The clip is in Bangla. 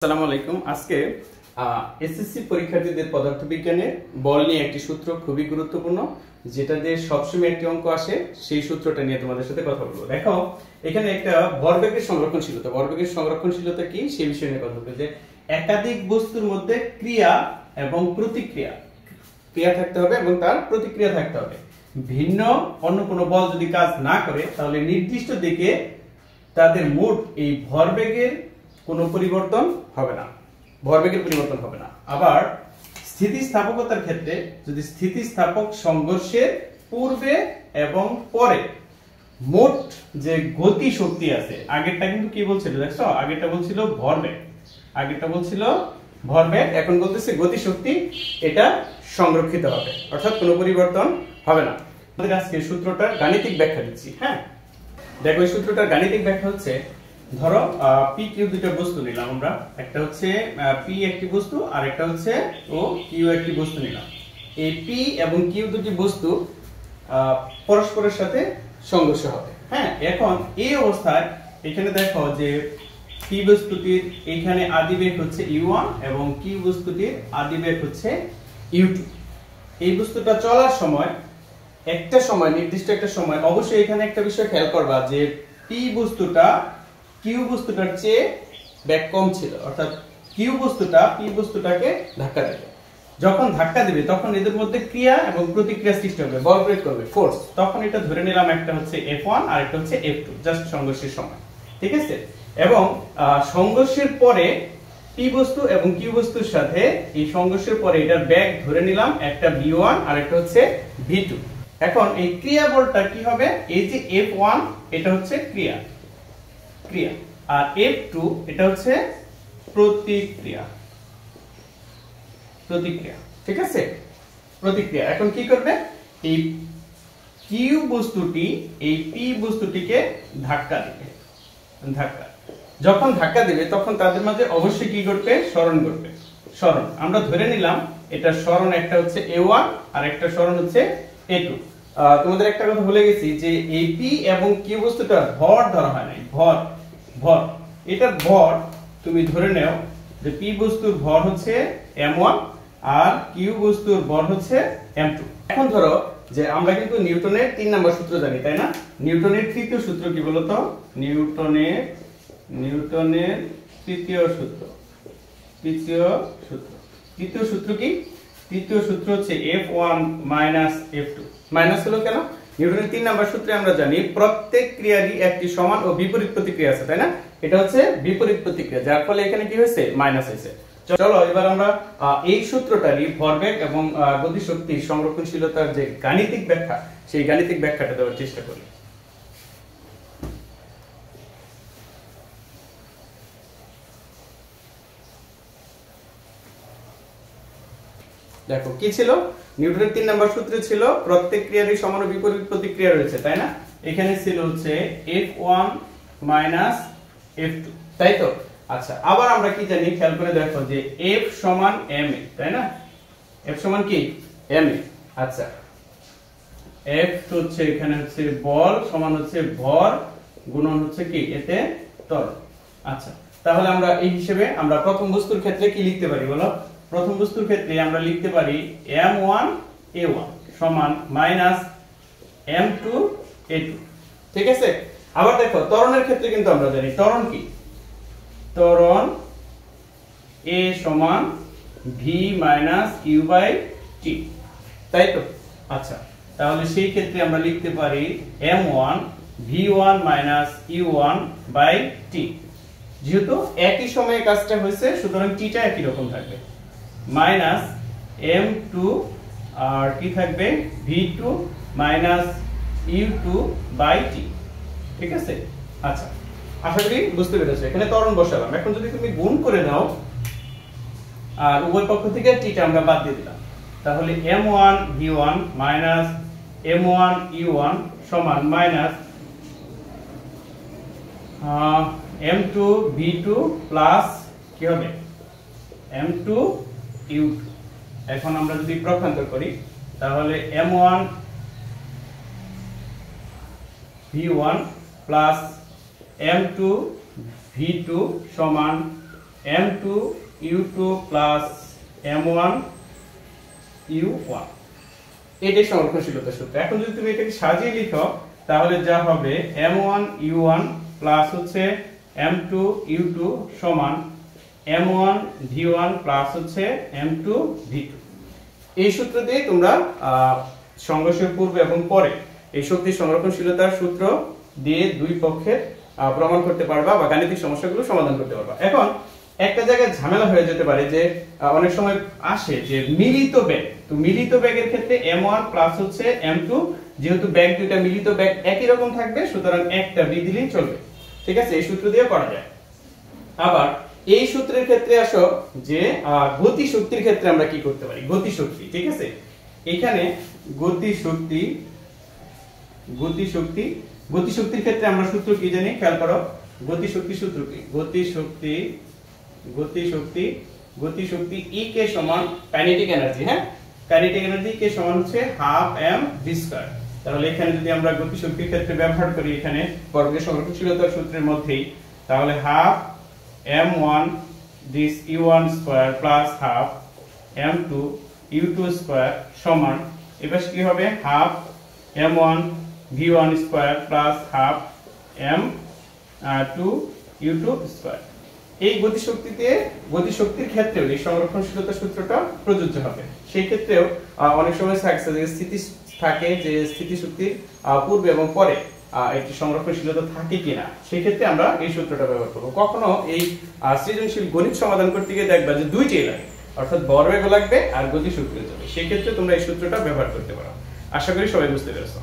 আসসালামু আলাইকুম। আজকে এসএসসি পরীক্ষার্থীদের পদার্থবিজ্ঞানে বল নিয়ে একটি সূত্র খুবই গুরুত্বপূর্ণ, যেটা দিয়ে সবসময় একটি অঙ্ক আসে। সেই সূত্রটা নিয়ে তোমাদের সাথে কথা বলবো। দেখো, এখানে একটা ভরবেগের সংরক্ষণশীলতা কি সেই বিষয় নিয়ে কথা বলবো। যে একাধিক বস্তুর মধ্যে ক্রিয়া এবং প্রতিক্রিয়া, ক্রিয়া থাকতে হবে এবং তার প্রতিক্রিয়া থাকতে হবে। ভিন্ন অন্য কোনো বল যদি কাজ না করে, তাহলে নির্দিষ্ট দিকে তাদের মোট এই ভরবেগের কোনো পরিবর্তন হবে না, ভরবেগের পরিবর্তন হবে না। আবার স্থিতিস্থাপকতার ক্ষেত্রে যদি স্থিতিস্থাপক সংঘর্ষের পূর্বে এবং পরে মোট যে গতি শক্তি আছে, আগেরটা কিন্তু কি বলছিল দেখছো, আগেরটা বলছিল ভরবেগ, এখন বলতেছে গতি শক্তি, এটা সংরক্ষিত হবে, অর্থাৎ কোনো পরিবর্তন হবে না। আমাদের আজকে সূত্রটার গাণিতিক ব্যাখ্যা দিচ্ছি। হ্যাঁ, দেখো এই সূত্রটার গাণিতিক ব্যাখ্যা হচ্ছে, ধরো পি কিউ দুটো বস্তু নিলাম আমরা, একটা হচ্ছে পি একটি বস্তু আর একটা হচ্ছে ও কিউ একটি বস্তু নিলাম। এই পি এবং কিউ দুটি বস্তু পরস্পরের সাথে সংঘর্ষ হবে। হ্যাঁ, এখন এই অবস্থায় এখানে দেখো যে পি বস্তুটির এইখানে আদিবেগ হচ্ছে u1 এবং কিউ বস্তুটির আদিবেগ হচ্ছে u2। এই বস্তুটা চলার সময় নির্দিষ্ট একটা সময় অবশ্যই এখানে একটা বিষয় খেয়াল করবা যে পি বস্তুটা কিউ বস্তুটার চেয়ে বেগ কম ছিল, অর্থাৎ কিউ বস্তুটা পি বস্তুটাকে ধাক্কা দেবে। যখন ধাক্কা দিবে তখন এদের মধ্যে ক্রিয়া এবং প্রতিক্রিয়া সৃষ্টি হবে, বল প্রয়োগ করবে, ফোর্স। তখন এটা ধরে নিলাম একটা হচ্ছে F1 আর একটা হচ্ছে F2, জাস্ট সংঘর্ষের সময়, ঠিক আছে। এবং সংঘর্ষের পরে পি বস্তু এবং কিউ বস্তুর সাথে এই সংঘর্ষের পরে এটার বেগ ধরে নিলাম একটা V1 আর একটা হচ্ছে V2। এখন এই ক্রিয়া বলটা কি হবে, এই যে F1 এটা হচ্ছে ক্রিয়া, আর F2 এটা হচ্ছে প্রতিক্রিয়া, ঠিক আছে, প্রতিক্রিয়া। এখন কি করবে, এই কিউ বস্তুটি এই পি বস্তুটিকে ধাক্কা দিবে, যখন ধাক্কা দিবে তখন তাদের মাঝে অবশ্যই কি করবে, সরণ করবে। সরণ আমরা ধরে নিলাম এটা সরণ, একটা হচ্ছে A1 আর একটা সরণ হচ্ছে A2। তোমাদের একটা কথা ভুলে গেছি যে এই পি এবং কিউ বস্তুটা ভর ধরা হয় নাই, ভর এটা ভর তুমি ধরে নাও যে পি বস্তুর ভর হচ্ছে m1 আর কিউ বস্তুর ভর হচ্ছে m2। এখন ধরো যে আমরা কিন্তু নিউটনের 3 নম্বর সূত্র জানি, তাই না? নিউটনের তৃতীয় সূত্র কি বলতো, নিউটনের তৃতীয় সূত্র কি? তৃতীয় সূত্র হচ্ছে F1 F2। মাইনাস হলো কেন? নিউটনের 3 নম্বর সূত্রে আমরা জানি প্রত্যেক ক্রিয়ারই একটি সমান ও বিপরীত প্রতিক্রিয়া আছে, তাই না? এটা হচ্ছে বিপরীত প্রতিক্রিয়া, যার ফলে এখানে কি হয়েছে, মাইনাস হয়েছে। চলো এবার আমরা এই সূত্রটারই ভরবেগ এবং গতিশক্তি সংরক্ষণশীলতার যে গাণিতিক ব্যাখ্যা, সেই গাণিতিক ব্যাখ্যাটা দেওয়ার চেষ্টা করি। দেখো কি ছিল, নিউটনের 3 নম্বর সূত্রে ছিল প্রত্যেক ক্রিয়ারই সমান ও বিপরীত প্রতিক্রিয়া রয়েছে, তাই না? এখানে ছিল হচ্ছে F1 F2, তাই তো? আচ্ছা, আবার আমরা কি জানি, খেয়াল করে দেখো যে F সমান ma, তাই না? F সমান কি, ma। আচ্ছা, F হচ্ছে এখানে হচ্ছে বল সমান হচ্ছে ভর গুণন হচ্ছে কি এতে ত্বরণ। আচ্ছা, তাহলে আমরা এই হিসেবে আমরা প্রথম বস্তুর ক্ষেত্রে কি লিখতে পারি বলো? প্রথম বস্তুর ক্ষেত্রে আমরা লিখতে পারি m1 a1 সমান মাইনাস m2 a2, ঠিক আছে। আবার দেখো ত্বরণের ক্ষেত্রে কিন্তু আমরা জানি ত্বরণ কি, ত্বরণ a সমান v minus u by t, তাই তো? আচ্ছা, তাহলে সেই ক্ষেত্রে আমরা লিখতে পারি m1 v1 minus u1 by t। যেহেতু একই সময়ে কাজটা হয়েছে, সুতরাং t টা একই রকম থাকবে, মাইনাস m2 আর কি থাকবে v2 minus u2 by t, ঠিক আছে। আচ্ছা, আশা করি বুঝতে পেরেছো। এখানে ত্বরণ বসালাম। এখন যদি তুমি গুণ করে নাও আর উভয় পক্ষ থেকে t টা আমরা বাদ দিয়ে দিলাম, তাহলে m1 v1 minus m1 u1 সমান মাইনাস m2 v2 প্লাস কি হবে m2 u2। এখন আমরা যদি প্রকারান্তর করি তাহলে m1 v1 plus m2 v2 সমান m2 u2 plus m1 u1, এটাই সংরক্ষণশীলতার সূত্র। এখন যদি তুমি এটাকে সাজিয়ে লিখো তাহলে যা হবে m1 u1 প্লাস হচ্ছে m2 u2 সমান m1 v1 প্লাস হচ্ছে m2 v2। এই সূত্র দিয়ে তোমরা সংঘর্ষের পূর্বে এবং পরে এই শক্তি সংরক্ষণশীলতার সূত্র দিয়ে দুই পক্ষের প্রমাণ করতে পারবা বা গাণিতিক সমস্যাগুলো সমাধান করতে পারবা। এখন একটা জায়গায় ঝামেলা হয়ে যেতে পারে যে অনেক সময় আসে যে মিলিত ব্যাগ, তো মিলিত ব্যাগের ক্ষেত্রে m1 প্লাস হচ্ছে m2, যেহেতু ব্যাগ দুইটা মিলিত ব্যাগ একই রকম থাকবে সুতরাং একটা b দিলেই চলবে, ঠিক আছে, এই সূত্র দিয়ে করা যায়। আবার এই সূত্রের ক্ষেত্রে আসো যে গতি শক্তির ক্ষেত্রে আমরা কি করতে পারি, গতি শক্তি, ঠিক আছে, এখানে গতি শক্তির ক্ষেত্রে আমরা সূত্র কি জানি খেয়াল করো, গতি শক্তি সূত্র কি, গতি শক্তি E কে সমান কাইনেটিক এনার্জি, হ্যাঁ, কাইনেটিক এনার্জি কে সমান হচ্ছে হাফ m v স্কয়ার। তাহলে এখানে যদি আমরা গতি শক্তির ক্ষেত্রে ব্যবহার করি এখানে বর্গের সংরক্ষণশীলতার সূত্রের মধ্যেই, তাহলে half m1 this u1 square plus half m2 u2 square সমান এবার কি হবে half m1 v1 square plus half m2 u2 square. এই গতি শক্তির ক্ষেত্রেও এই সংরক্ষণশীলতার সূত্রটা প্রযোজ্য হবে। সেই ক্ষেত্রেও অনেক সময় থাকছে যে স্থিতি থাকে যে স্থিতি শক্তির পূর্বে এবং পরে একটি সংরক্ষণশীলতা থাকে কিনা, সেই ক্ষেত্রে আমরা এই সূত্রটা ব্যবহার করব। কখনো এই সৃজনশীল গণিত সমাধান করতে গিয়ে দেখবা যে দুইটাই লাগে, অর্থাৎ ভরবেগও লাগবে আর গতি শক্তিও লাগবে, সেই ক্ষেত্রে তোমরা এই সূত্রটা ব্যবহার করতে পারো। আশা করি সবাই বুঝতে পেরেছো।